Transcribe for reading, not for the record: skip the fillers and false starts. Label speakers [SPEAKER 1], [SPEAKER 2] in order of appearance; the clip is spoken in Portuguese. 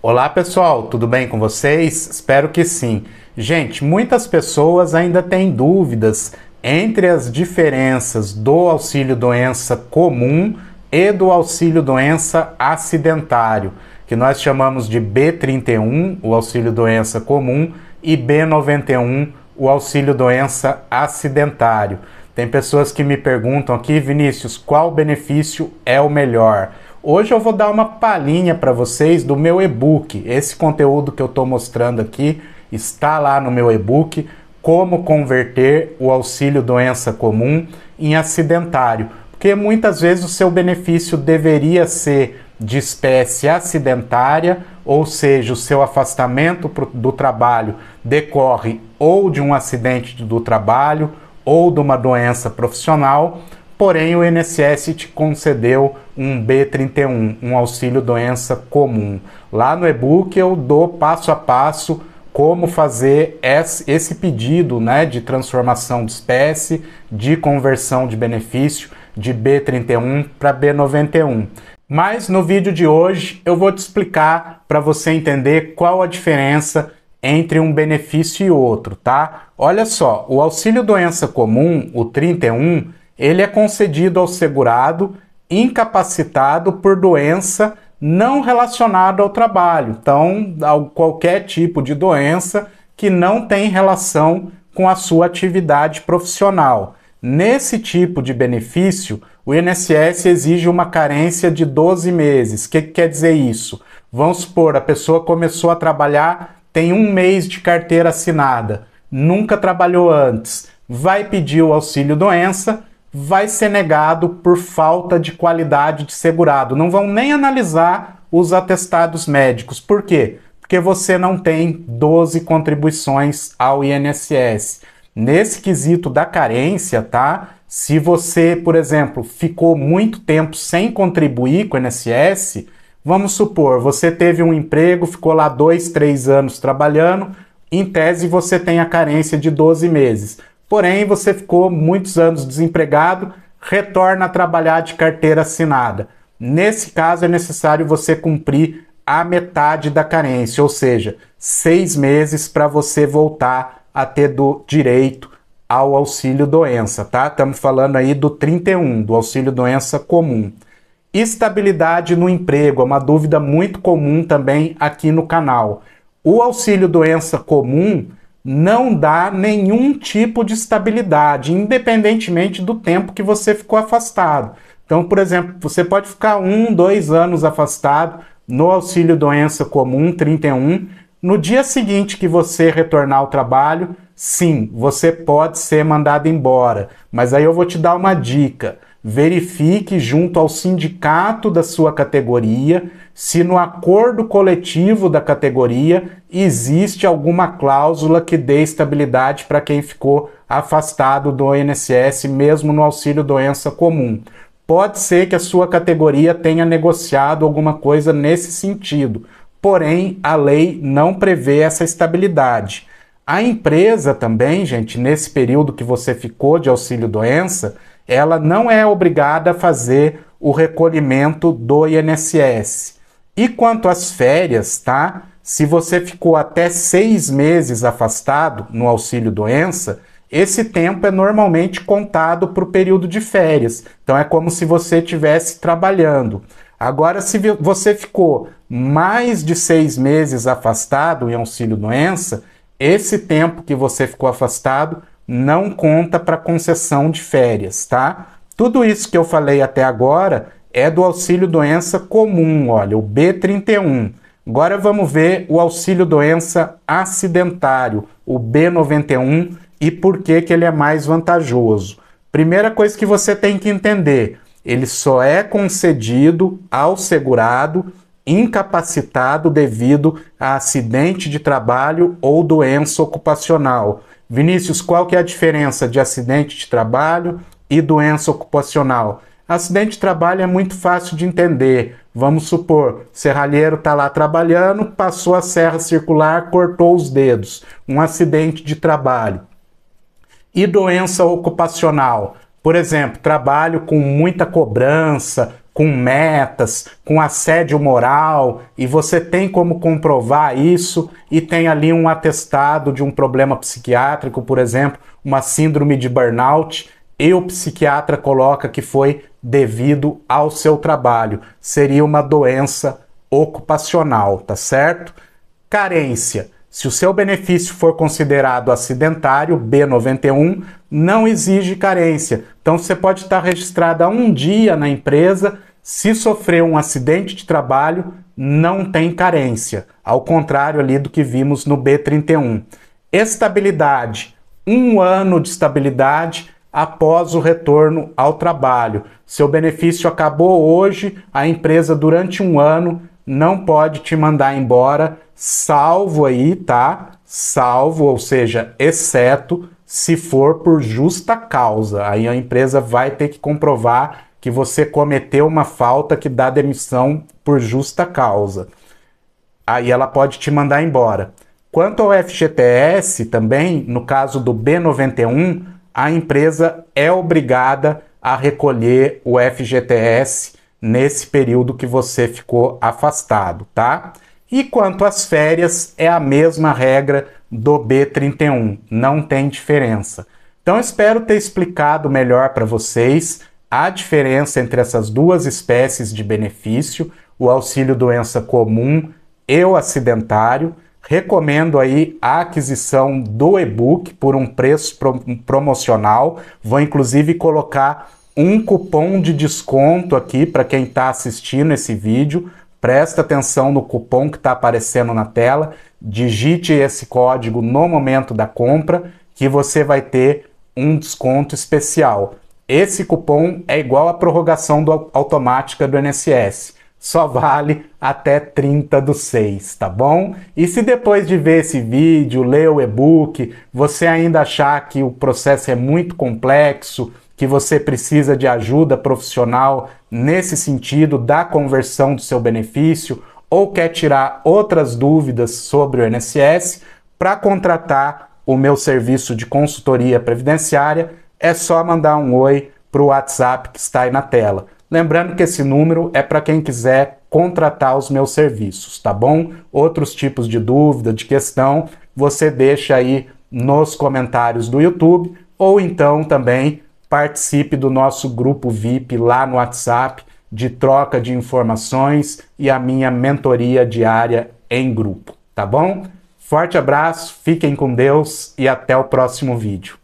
[SPEAKER 1] Olá pessoal, tudo bem com vocês? Espero que sim. Gente, muitas pessoas ainda têm dúvidas entre as diferenças do auxílio-doença comum e do auxílio-doença acidentário, que nós chamamos de B31, o auxílio-doença comum, e B91, o auxílio-doença acidentário. Tem pessoas que me perguntam aqui, Vinícius, qual benefício é o melhor? Hoje eu vou dar uma palhinha para vocês do meu e-book. Esse conteúdo que eu estou mostrando aqui está lá no meu e-book, Como Converter o Auxílio Doença Comum em Acidentário. Porque muitas vezes o seu benefício deveria ser de espécie acidentária, ou seja, o seu afastamento do trabalho decorre ou de um acidente do trabalho ou de uma doença profissional. Porém, o INSS te concedeu um B31, um auxílio-doença comum. Lá no e-book eu dou passo a passo como fazer esse pedido, né, de transformação de espécie, de conversão de benefício de B31 para B91. Mas no vídeo de hoje eu vou te explicar para você entender qual a diferença entre um benefício e outro, tá? Olha só, o auxílio-doença comum, o 31, ele é concedido ao segurado incapacitado por doença não relacionada ao trabalho. Então, qualquer tipo de doença que não tem relação com a sua atividade profissional. Nesse tipo de benefício, o INSS exige uma carência de 12 meses. O que quer dizer isso? Vamos supor, a pessoa começou a trabalhar, tem 1 mês de carteira assinada, nunca trabalhou antes, vai pedir o auxílio-doença, vai ser negado por falta de qualidade de segurado. Não vão nem analisar os atestados médicos. Por quê? Porque você não tem 12 contribuições ao INSS. Nesse quesito da carência, tá? Se você, por exemplo, ficou muito tempo sem contribuir com o INSS, vamos supor, você teve um emprego, ficou lá 2, 3 anos trabalhando, em tese você tem a carência de 12 meses. Porém, você ficou muitos anos desempregado, retorna a trabalhar de carteira assinada. Nesse caso, é necessário você cumprir a metade da carência, ou seja, 6 meses para você voltar a ter direito ao auxílio-doença, tá? Estamos falando aí do 31, do auxílio-doença comum. Estabilidade no emprego, é uma dúvida muito comum também aqui no canal. O auxílio-doença comum não dá nenhum tipo de estabilidade, independentemente do tempo que você ficou afastado. Então, por exemplo, você pode ficar 1, 2 anos afastado no auxílio-doença comum 31. No dia seguinte que você retornar ao trabalho, sim, você pode ser mandado embora. Mas aí eu vou te dar uma dica. Verifique junto ao sindicato da sua categoria se no acordo coletivo da categoria existe alguma cláusula que dê estabilidade para quem ficou afastado do INSS, mesmo no auxílio-doença comum. Pode ser que a sua categoria tenha negociado alguma coisa nesse sentido, porém a lei não prevê essa estabilidade. A empresa também, gente, nesse período que você ficou de auxílio-doença, ela não é obrigada a fazer o recolhimento do INSS. E quanto às férias, tá? Se você ficou até 6 meses afastado no auxílio-doença, esse tempo é normalmente contado para o período de férias. Então é como se você estivesse trabalhando. Agora, se você ficou mais de 6 meses afastado em auxílio-doença, esse tempo que você ficou afastado não conta para concessão de férias, tá? Tudo isso que eu falei até agora é do auxílio-doença comum, olha, o B31. Agora vamos ver o auxílio-doença acidentário, o B91, e por que ele é mais vantajoso. Primeira coisa que você tem que entender, ele só é concedido ao segurado incapacitado devido a acidente de trabalho ou doença ocupacional. Vinícius, qual que é a diferença de acidente de trabalho e doença ocupacional? Acidente de trabalho é muito fácil de entender. Vamos supor, serralheiro está lá trabalhando, passou a serra circular, cortou os dedos. Um acidente de trabalho. E doença ocupacional? Por exemplo, trabalho com muita cobrança, com metas, com assédio moral, e você tem como comprovar isso e tem ali um atestado de um problema psiquiátrico, por exemplo, uma síndrome de burnout, e o psiquiatra coloca que foi devido ao seu trabalho. Seria uma doença ocupacional, tá certo? Carência. Se o seu benefício for considerado acidentário, B91, não exige carência. Então você pode estar registrado há um dia na empresa, se sofrer um acidente de trabalho, não tem carência. Ao contrário ali do que vimos no B31. Estabilidade. 1 ano de estabilidade após o retorno ao trabalho. Seu benefício acabou hoje, a empresa durante 1 ano não pode te mandar embora, salvo aí, tá? Salvo, ou seja, exceto se for por justa causa. Aí a empresa vai ter que comprovar que você cometeu uma falta que dá demissão por justa causa. Aí ela pode te mandar embora. Quanto ao FGTS, também, no caso do B91, a empresa é obrigada a recolher o FGTS nesse período que você ficou afastado, tá? E quanto às férias, é a mesma regra do B31, não tem diferença. Então, espero ter explicado melhor para vocês a diferença entre essas duas espécies de benefício, o auxílio doença comum e o acidentário. Recomendo aí a aquisição do e-book por um preço promocional. Vou inclusive colocar um cupom de desconto aqui para quem está assistindo esse vídeo. Presta atenção no cupom que está aparecendo na tela. Digite esse código no momento da compra que você vai ter um desconto especial. Esse cupom é igual à prorrogação automática do INSS. Só vale até 30/6, tá bom? E se depois de ver esse vídeo, ler o e-book, você ainda achar que o processo é muito complexo, que você precisa de ajuda profissional nesse sentido da conversão do seu benefício, ou quer tirar outras dúvidas sobre o INSS, para contratar o meu serviço de consultoria previdenciária, é só mandar um oi para o WhatsApp que está aí na tela. Lembrando que esse número é para quem quiser contratar os meus serviços, tá bom? Outros tipos de dúvida, de questão, você deixa aí nos comentários do YouTube, ou então também participe do nosso grupo VIP lá no WhatsApp de troca de informações e a minha mentoria diária em grupo, tá bom? Forte abraço, fiquem com Deus e até o próximo vídeo.